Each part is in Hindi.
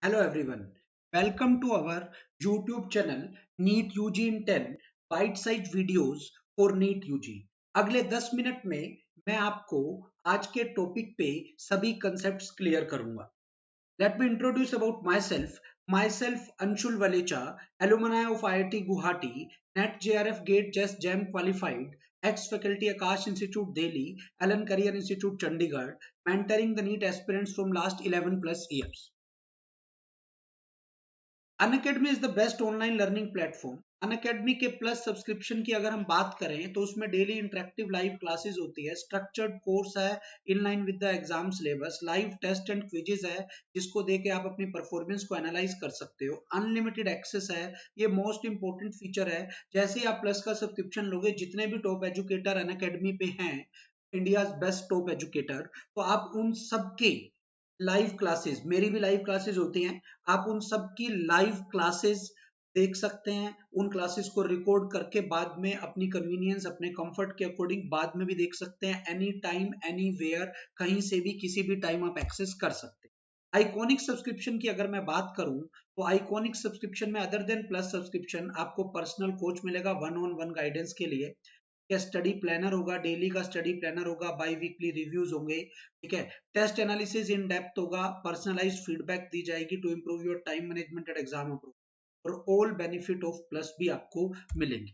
Hello everyone. Welcome to our YouTube channel NEET UG in 10 bite-sized videos for NEET UG. अगले 10 मिनट में मैं आपको आज के टॉपिक पे सभी कंसेप्ट्स क्लियर करूंगा. Let me introduce about myself. Myself Anshul Valecha, alumni of IIT Guwahati, NET JRF Gate Just Jam qualified, ex-faculty Akash Institute Delhi, Allen Career Institute Chandigarh, mentoring the NEET aspirants from last 11 plus years. Unacademy is the best online learning platform. Unacademy के प्लस सब्सक्रिप्शन की अगर हम बात करें तो उसमें डेली इंटरेक्टिव लाइव क्लासेस होती है, स्ट्रक्चर्ड कोर्स है in line with the exam syllabus, live test and quizzes है जिसको देके आप अपनी परफॉर्मेंस को एनालाइज कर सकते हो, अनलिमिटेड एक्सेस है. ये मोस्ट इंपॉर्टेंट फीचर है. जैसे ही आप प्लस का सब्सक्रिप्शन लोगे, जितने भी टॉप एजुकेटर अनअकैडमी पे हैं, इंडिया बेस्ट टॉप एजुकेटर, तो आप उन सबके लाइव क्लासेस, मेरी भी लाइव क्लासेस होती हैं, आप उन सब की लाइव क्लासेस देख सकते हैं. उन क्लासेस को रिकॉर्ड करके बाद में अपनी कन्वीनियंस, अपने कंफर्ट के अकॉर्डिंग बाद में भी देख सकते हैं. एनी टाइम एनी वेयर, कहीं से भी किसी भी टाइम आप एक्सेस कर सकते हैं. आइकॉनिक सब्सक्रिप्शन की अगर मैं बात करूं तो आइकॉनिक सब्सक्रिप्शन में अदर देन प्लस सब्सक्रिप्शन आपको पर्सनल कोच मिलेगा वन ऑन वन गाइडेंस के लिए. या स्टडी प्लानर होगा, डेली का स्टडी प्लानर होगा, बाई वीकली रिव्यूज होंगे. ठीक है. टेस्ट एनालिसिस इन डेप्थ होगा, पर्सनलाइज्ड फीडबैक दी जाएगी to improve your time management and exam approve, और ऑल बेनिफिट ऑफ प्लस भी आपको मिलेंगे.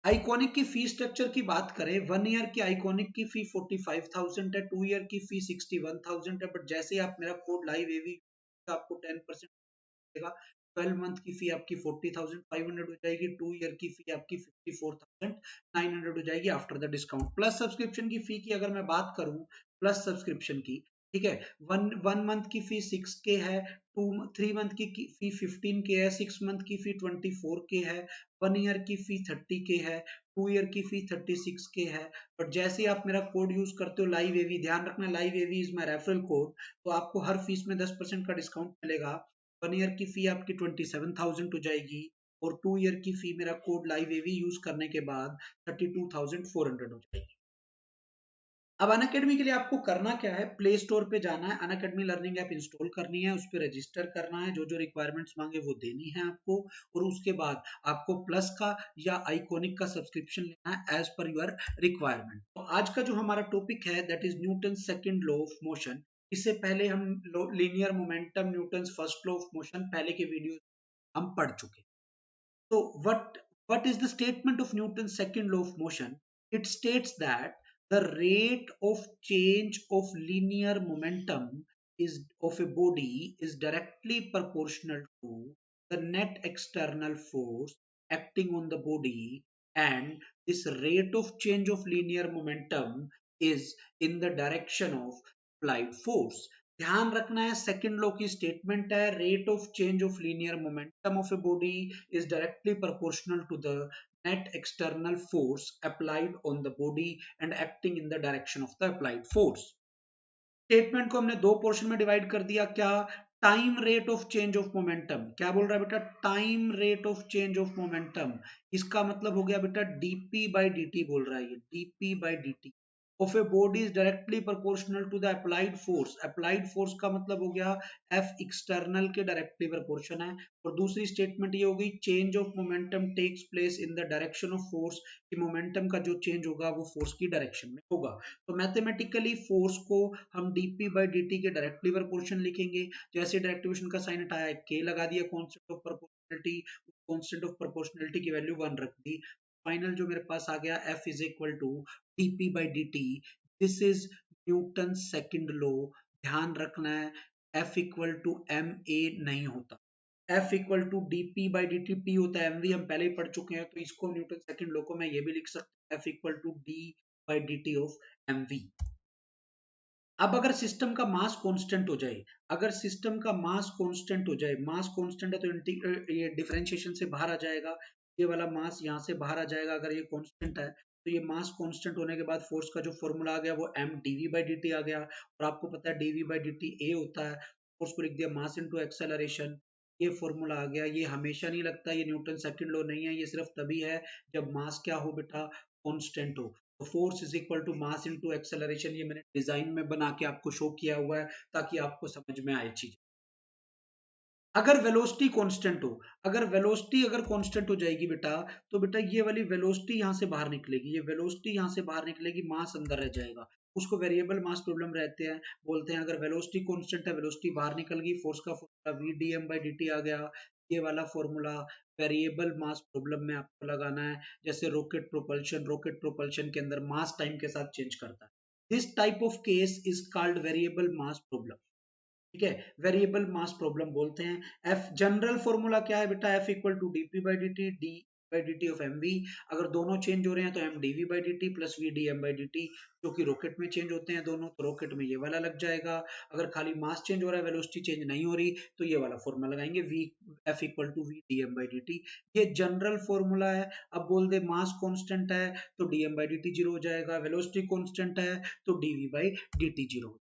आइकॉनिक की फी स्ट्रक्चर की बात करें, 1 ईयर की आइकॉनिक की फी 45,000 है, 2 ईयर की फी 61,000 है. बट जैसे ही आप मेरा कोड लाइव एवी आपको 10% मिलेगा. 12 मंथ की फी आपकी 40,500 हो जाएगी, 2 ईयर की फी आपकी 54,900 हो जाएगी after the discount. Plus subscription की फी की अगर मैं बात करूं, प्लस सब्सक्रिप्शन की, ठीक है, वन मंथ की फी 6K है, 3 मंथ की फी 15K है, 6 मंथ की फी 24K है, 1 ईयर की फी 30K है, 2 ईयर की फी 36K है. बट जैसे ही आप मेरा कोड यूज करते हो लाइव एवी, ध्यान रखना live AV is my referral code, तो आपको हर फीस में 10% का डिस्काउंट मिलेगा. 1 ईयर की फी आपकी 27,000 हो जाएगी, और 2 ईयर की फी मेरा कोड लाइव एवी यूज करने के बाद 32,400 हो जाएगी. अब अनअकैडमी के लिए आपको करना क्या है, प्ले स्टोर पे जाना है, अनअकैडमी लर्निंग ऐप इंस्टॉल करनी है, उस पर रजिस्टर करना है, जो जो रिक्वायरमेंट्स मांगे वो देनी है आपको, और उसके बाद आपको प्लस का या आइकॉनिक का सब्सक्रिप्शन लेना है एज पर यूर रिक्वायरमेंट. तो आज का जो हमारा टॉपिक है that is Newton second law of motion. इससे पहले हम linear momentum, Newton first law of motion पहले के वीडियो हम पढ़ चुके. So what is the statement of Newton's second law of motion? It states that the rate of change of linear momentum is of a body is directly proportional to the net external force acting on the body, and this rate of change of linear momentum is in the direction of applied force. ध्यान रखना है, सेकंड लॉ की स्टेटमेंट है, rate of change of linear momentum of a body is directly proportional to the net external force applied on the body and acting in the direction of the applied force. Statement को हमने दो पोर्शन में डिवाइड कर दिया. क्या? Time rate of change of momentum. क्या बोल रहा है बेटा? Time rate of change of momentum. इसका मतलब हो गया बेटा dp by dt बोल रहा है, ये dp by dt of a body is directly proportional to the applied force. applied force का मतलब हो गया F external के डायरेक्टली प्रोपोर्शन है. और दूसरी स्टेटमेंट ये हो गई change of momentum takes place in the direction of force, कि मोमेंटम का जो चेंज होगा वो फोर्स की डायरेक्शन में होगा. तो मैथमेटिकली फोर्स को हम dp by dt के डायरेक्टली प्रोपोर्शन लिखेंगे. जैसे डायरेक्टिवेशन का साइन हटाया, k लगा दिया, constant of proportionality, constant of proportionality की वैल्यू 1 रख दी. फाइनल जो मेरे पास आ गया F is equal to dp by dt. This is Newton second law. ध्यान रखना है, F equal to M A नहीं होता, F equal to dp by dt, p होता है mv, हम पहले ही पढ़ चुके हैं. तो इसको न्यूटन सेकंड लॉ को मैं ये भी लिख सकता हूँ F equal to d by dt of mv. अब अगर सिस्टम का मास कांस्टेंट हो जाए, अगर सिस्टम का मास कांस्टेंट हो जाए, मास कांस्टेंट है तो ये डिफरेंशिएशन से बाहर आ जाएगा, ये वाला मास यहाँ से बाहर आ जाएगा. अगर ये कांस्टेंट है तो ये मास कांस्टेंट होने के बाद फोर्स का जो फॉर्मूला आ गया वो m dv by dt आ गया. और आपको पता है dv by dt a होता है, फोर्स को लिख दिया मास इनटू एक्सेलरेशन. ये फॉर्मूला आ गया. ये हमेशा नहीं लगता, ये न्यूटन सेकंड लॉ नहीं है, ये सिर्फ तभी है जब मास क्या हो बेटा? कांस्टेंट हो. Force is equal to mass into acceleration. ये मैंने डिजाइन में बना के आपको शो किया हुआ है ताकि आपको समझ में आए चीज. अगर वेलोसिटी कांस्टेंट हो, अगर वेलोसिटी अगर कांस्टेंट हो जाएगी बेटा, तो बेटा ये वाली वेलोसिटी यहाँ से बाहर निकलेगी, ये वेलोसिटी यहाँ से बाहर निकलेगी, मास अंदर रह जाएगा, उसको वेरिएबल मास प्रॉब्लम रहते हैं, बोलते हैं। अगर वेलोसिटी कांस्टेंट है, वेलोसिटी बाहर निकल गई, फोर्स का formula V D M by D T आ गया। ये वाला फॉर्मूला वेरिएबल मास प्रॉब्लम में आपको लगाना है। जैसे रॉकेट प्रोपल्शन के अंदर मास टाइम के साथ चेंज करता है। This type of case is called variable mass problem. ठीक है, वेरिएबल मास प्रॉब्लम बोलते हैं। एफ जनरल फॉर्मूला क्या है बेटा, F equal to DP by D T, D by D T of M V. अगर दोनों चेंज हो रहे हैं तो M D V by D T plus V D M by D T, जो कि रॉकेट में चेंज होते हैं दोनों, तो रॉकेट में ये वाला लग जाएगा। अगर खाली मास चेंज हो रहा है, वेलोसिटी चेंज नहीं हो रही, तो ये वाला फॉर्मूला लगाएंगे, V F equal to V D M by D T. ये जनरल फॉर्मूला है। अब बोल दे मास कांस्टेंट है तो D M by D T zero हो जाएगा, वेलोसिटी कांस्टेंट है तो D V by D T zero.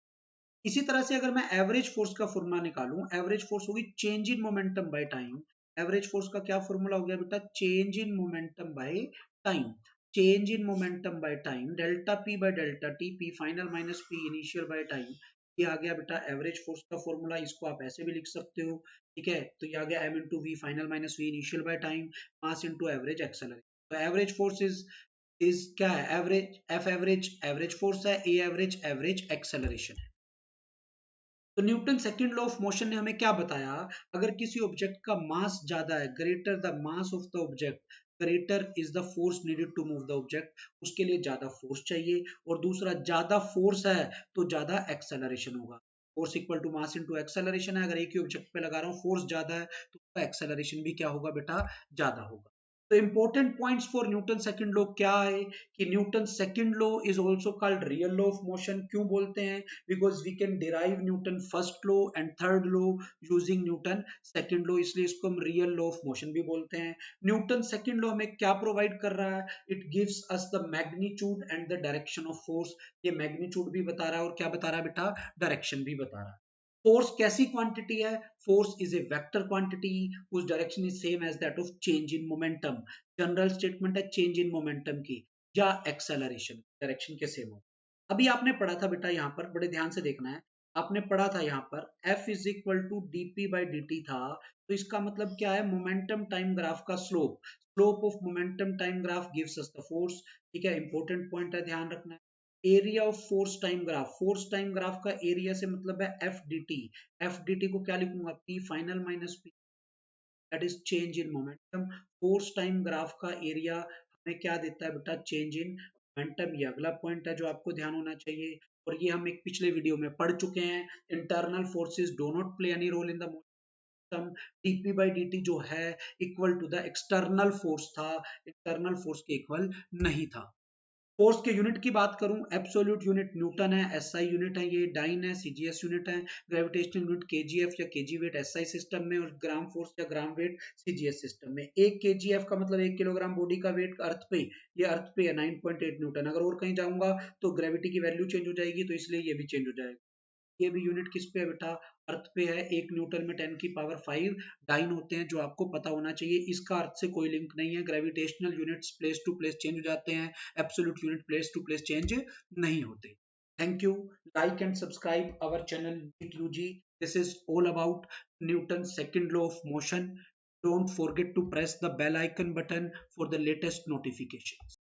इसी तरह से अगर मैं एवरेज फोर्स का फॉर्मूला निकालूं, एवरेज फोर्स होगी change in momentum by time. Average force का क्या फॉर्मूला हो गया बेटा, change in momentum by time. Change in momentum by time, delta P by delta T, P final minus P initial by time. ये आ गया बेटा एवरेज फोर्स का फॉर्मूला। इसको आप ऐसे भी लिख सकते हो, ठीक है। तो ये आ गया M into V final minus V initial by time, mass into average acceleration. तो एवरेज फोर्स इज क्या है, average, F average average force है, ए एवरेज एवरेज एक्सेलरेशन है। तो Newton second law of motion ने हमें क्या बताया, अगर किसी ऑब्जेक्ट का मास ज्यादा है, greater the mass of the object, greater is the force needed to move the object, उसके लिए ज्यादा फोर्स चाहिए। और दूसरा, ज्यादा फोर्स है तो ज्यादा एक्सेलरेशन होगा। Force equal to mass into acceleration है। अगर एक ही ऑब्जेक्ट पे लगा रहा हूँ, फोर्स ज्यादा है तो उसका एक्सेलरेशन भी क्या होगा बेटा, ज्यादा होगा। तो important points for Newton second law क्या है, कि Newton second law is also called real law of motion. क्यों बोलते हैं, because we can derive Newton first law and third law using Newton second law, इसलिए इसको हम रियल लॉ ऑफ मोशन भी बोलते हैं। न्यूटन सेकंड लॉ हमें क्या प्रोवाइड कर रहा है, it gives us the magnitude and the direction of force. ये मैग्नीट्यूड भी बता रहा है और क्या बता रहा है बेटा, डायरेक्शन भी बता रहा है। फोर्स कैसी क्वांटिटी है, force is a vector quantity whose direction is same as that of change in momentum. General statement है चेंज इन मोमेंटम की, या एक्सेलरेशन डायरेक्शन के सेम हो। अभी आपने पढ़ा था बेटा, यहाँ पर बड़े ध्यान से देखना है, आपने पढ़ा था यहाँ पर F is equal to D P by D T था। तो इसका मतलब क्या है, मोमेंटम टाइम ग्राफ का slope, slope of momentum time graph gives us the force. ठीक है, इंपॉर्टेंट पॉइंट है, ध्यान रखना है। Area of force time graph, force time graph का एरिया से मतलब है F D T. F D T को क्या लिखूंगा, P final minus P, that is change in momentum. Force time graph का एरिया हमें क्या देता है बेटा, चेंज इन मोमेंटम। ये अगला पॉइंट है जो आपको ध्यान होना चाहिए, और ये हम एक पिछले वीडियो में पढ़ चुके हैं। Internal forces do not play any role in the momentum. dp by dt जो है equal to the external force था, इंटरनल फोर्स के इक्वल नहीं था। फोर्स के यूनिट की बात करूं, एब्सोल्यूट यूनिट न्यूटन है, एसआई यूनिट है, ये डाइन है, सीजीएस यूनिट है। ग्रेविटेशनल यूनिट केजीएफ या केजी वेट एसआई सिस्टम में, और ग्राम फोर्स या ग्राम वेट सीजीएस सिस्टम में। एक केजीएफ का मतलब 1 किलोग्राम बॉडी का वेट अर्थ पे, ये अर्थ पे है 9.8 न्यूटन। अगर और कहीं जाऊंगा तो ग्रेविटी की वैल्यू चेंज हो जाएगी, तो इसलिए ये भी चेंज हो जाएगा। ये भी यूनिट किस पे है बेटा, अर्थ पे है। 1 न्यूटन में 10 की पावर 5 डाइन होते हैं, जो आपको पता होना चाहिए। इसका अर्थ से कोई लिंक नहीं है। Gravitational units place to place change हो जाते हैं, absolute unit place to place change नहीं होते। Thank you, like and subscribe our channel NEET UG. This is all about Newton second law of motion. Don't forget to press the bell icon button for the latest notifications.